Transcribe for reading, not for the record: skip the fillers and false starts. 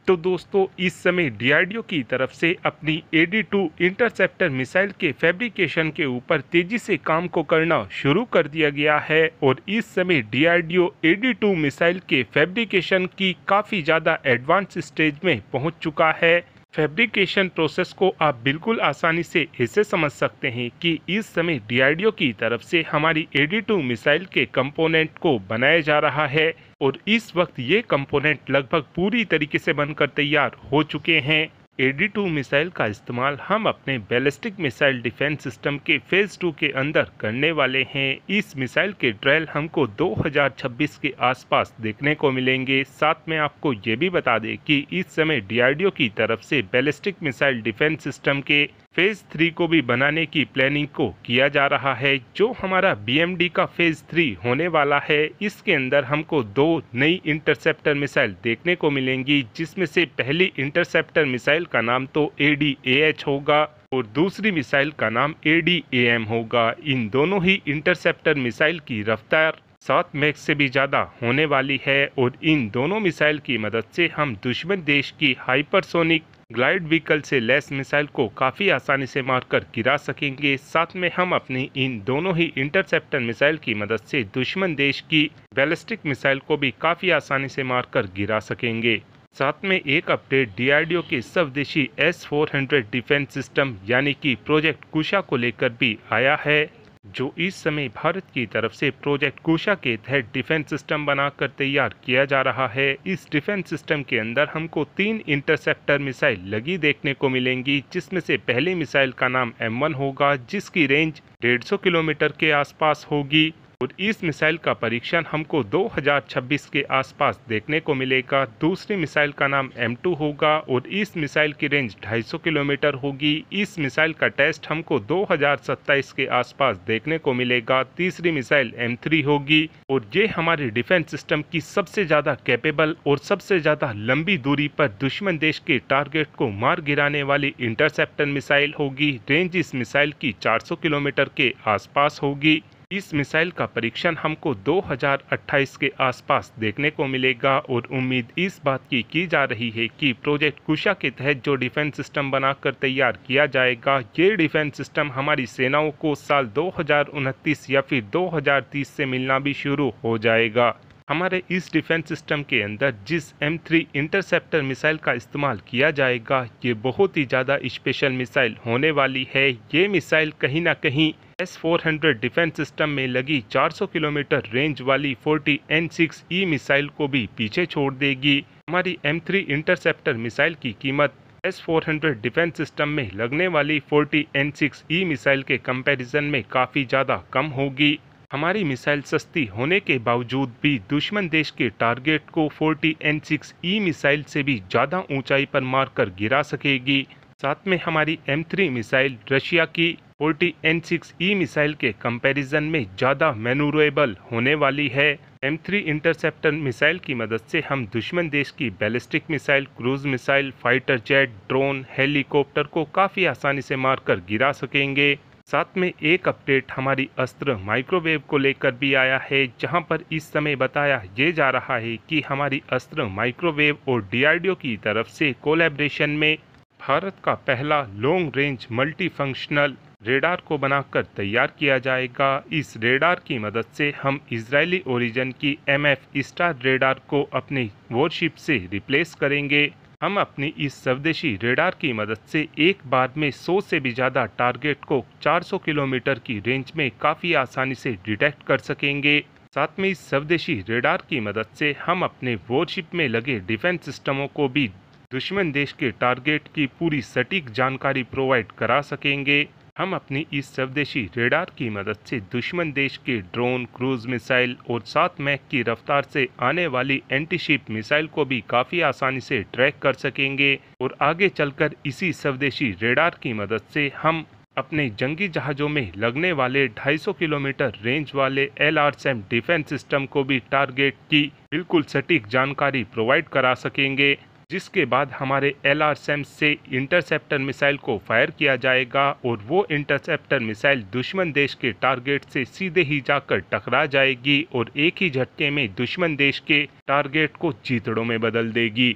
तो दोस्तों इस समय डीआरडीओ की तरफ से अपनी AD-2 इंटरसेप्टर मिसाइल के फैब्रिकेशन के ऊपर तेजी से काम को करना शुरू कर दिया गया है और इस समय डीआरडीओ AD-2 मिसाइल के फैब्रिकेशन की काफ़ी ज़्यादा एडवांस स्टेज में पहुंच चुका है। फैब्रिकेशन प्रोसेस को आप बिल्कुल आसानी से ऐसे समझ सकते हैं कि इस समय डीआरडीओ की तरफ से हमारी AD-2 मिसाइल के कंपोनेंट को बनाया जा रहा है और इस वक्त ये कंपोनेंट लगभग पूरी तरीके से बनकर तैयार हो चुके हैं। AD-2 मिसाइल का इस्तेमाल हम अपने बैलिस्टिक मिसाइल डिफेंस सिस्टम के फेज 2 के अंदर करने वाले हैं। इस मिसाइल के ट्रायल हमको 2026 के आसपास देखने को मिलेंगे। साथ में आपको ये भी बता दें कि इस समय डीआरडीओ की तरफ से बैलिस्टिक मिसाइल डिफेंस सिस्टम के फेज 3 को भी बनाने की प्लानिंग को किया जा रहा है। जो हमारा BMD का फेज 3 होने वाला है, इसके अंदर हमको 2 नई इंटरसेप्टर मिसाइल देखने को मिलेंगी, जिसमें से पहली इंटरसेप्टर मिसाइल का नाम तो AD-AH होगा और दूसरी मिसाइल का नाम AD-AM होगा। इन दोनों ही इंटरसेप्टर मिसाइल की रफ्तार 7 मैक से भी ज़्यादा होने वाली है और इन दोनों मिसाइल की मदद से हम दुश्मन देश की हाइपरसोनिक ग्लाइड व्हीकल से लैस मिसाइल को काफ़ी आसानी से मारकर गिरा सकेंगे। साथ में हम अपनी इन दोनों ही इंटरसेप्टर मिसाइल की मदद से दुश्मन देश की बैलिस्टिक मिसाइल को भी काफ़ी आसानी से मारकर गिरा सकेंगे। साथ में एक अपडेट डीआरडीओ के स्वदेशी S-400 डिफेंस सिस्टम यानी कि प्रोजेक्ट कुशा को लेकर भी आया है, जो इस समय भारत की तरफ से प्रोजेक्ट कुशा के तहत डिफेंस सिस्टम बनाकर तैयार किया जा रहा है। इस डिफेंस सिस्टम के अंदर हमको 3 इंटरसेप्टर मिसाइल लगी देखने को मिलेंगी, जिसमें से पहली मिसाइल का नाम M1 होगा, जिसकी रेंज 150 किलोमीटर के आसपास होगी और इस मिसाइल का परीक्षण हमको 2026 के आसपास देखने को मिलेगा। दूसरी मिसाइल का नाम M2 होगा और इस मिसाइल की रेंज 250 किलोमीटर होगी। इस मिसाइल का टेस्ट हमको 2027 के आसपास देखने को मिलेगा। तीसरी मिसाइल M3 होगी और ये हमारे डिफेंस सिस्टम की सबसे ज़्यादा कैपेबल और सबसे ज़्यादा लंबी दूरी पर दुश्मन देश के टारगेट को मार गिराने वाली इंटरसेप्टर मिसाइल होगी। रेंज इस मिसाइल की 400 किलोमीटर के आसपास होगी। इस मिसाइल का परीक्षण हमको 2028 के आसपास देखने को मिलेगा और उम्मीद इस बात की जा रही है कि प्रोजेक्ट कुशा के तहत जो डिफेंस सिस्टम बनाकर तैयार किया जाएगा, ये डिफेंस सिस्टम हमारी सेनाओं को साल 2029 या फिर 2030 से मिलना भी शुरू हो जाएगा। हमारे इस डिफेंस सिस्टम के अंदर जिस M3 इंटरसेप्टर मिसाइल का इस्तेमाल किया जाएगा, ये बहुत ही ज़्यादा स्पेशल मिसाइल होने वाली है। ये मिसाइल कहीं ना कहीं S-400 डिफेंस सिस्टम में लगी 400 किलोमीटर रेंज वाली 40N6E मिसाइल को भी पीछे छोड़ देगी। हमारी M3 इंटरसेप्टर मिसाइल की कीमत S-400 डिफेंस सिस्टम में लगने वाली 40N6E मिसाइल के कंपैरिजन में काफ़ी ज़्यादा कम होगी। हमारी मिसाइल सस्ती होने के बावजूद भी दुश्मन देश के टारगेट को 40N6E मिसाइल से भी ज़्यादा ऊंचाई पर मारकर गिरा सकेगी। साथ में हमारी M3 मिसाइल रशिया की 40N6E मिसाइल के कंपैरिजन में ज़्यादा मैनूवरेबल होने वाली है। M3 इंटरसेप्टर मिसाइल की मदद से हम दुश्मन देश की ballistic missile, cruise missile, fighter jet, drone, helicopter को काफ़ी आसानी से मारकर गिरा सकेंगे। साथ में एक अपडेट हमारी अस्त्र माइक्रोवेव को लेकर भी आया है, जहां पर इस समय बताया ये जा रहा है कि हमारी अस्त्र माइक्रोवेव और डीआरडीओ की तरफ से कोलैबोरेशन में भारत का पहला long range multi functional radar को बनाकर तैयार किया जाएगा। इस रेडार की मदद से हम इजरायली ओरिजिन की MF स्टार रेडार को अपनी वॉरशिप से रिप्लेस करेंगे। हम अपनी इस स्वदेशी रेडार की मदद से एक बार में 100 से भी ज़्यादा टारगेट को 400 किलोमीटर की रेंज में काफ़ी आसानी से डिटेक्ट कर सकेंगे। साथ में इस स्वदेशी रेडार की मदद से हम अपने वॉरशिप में लगे डिफेंस सिस्टमों को भी दुश्मन देश के टारगेट की पूरी सटीक जानकारी प्रोवाइड करा सकेंगे। हम अपनी इस स्वदेशी रेडार की मदद से दुश्मन देश के ड्रोन, क्रूज मिसाइल और 7 मैक की रफ्तार से आने वाली एंटीशिप मिसाइल को भी काफ़ी आसानी से ट्रैक कर सकेंगे और आगे चलकर इसी स्वदेशी रेडार की मदद से हम अपने जंगी जहाज़ों में लगने वाले 250 किलोमीटर रेंज वाले LRSAM डिफेंस सिस्टम को भी टारगेट की बिल्कुल सटीक जानकारी प्रोवाइड करा सकेंगे, जिसके बाद हमारे LRSAM से इंटरसेप्टर मिसाइल को फायर किया जाएगा और वो इंटरसेप्टर मिसाइल दुश्मन देश के टारगेट से सीधे ही जाकर टकरा जाएगी और एक ही झटके में दुश्मन देश के टारगेट को चीथड़ों में बदल देगी।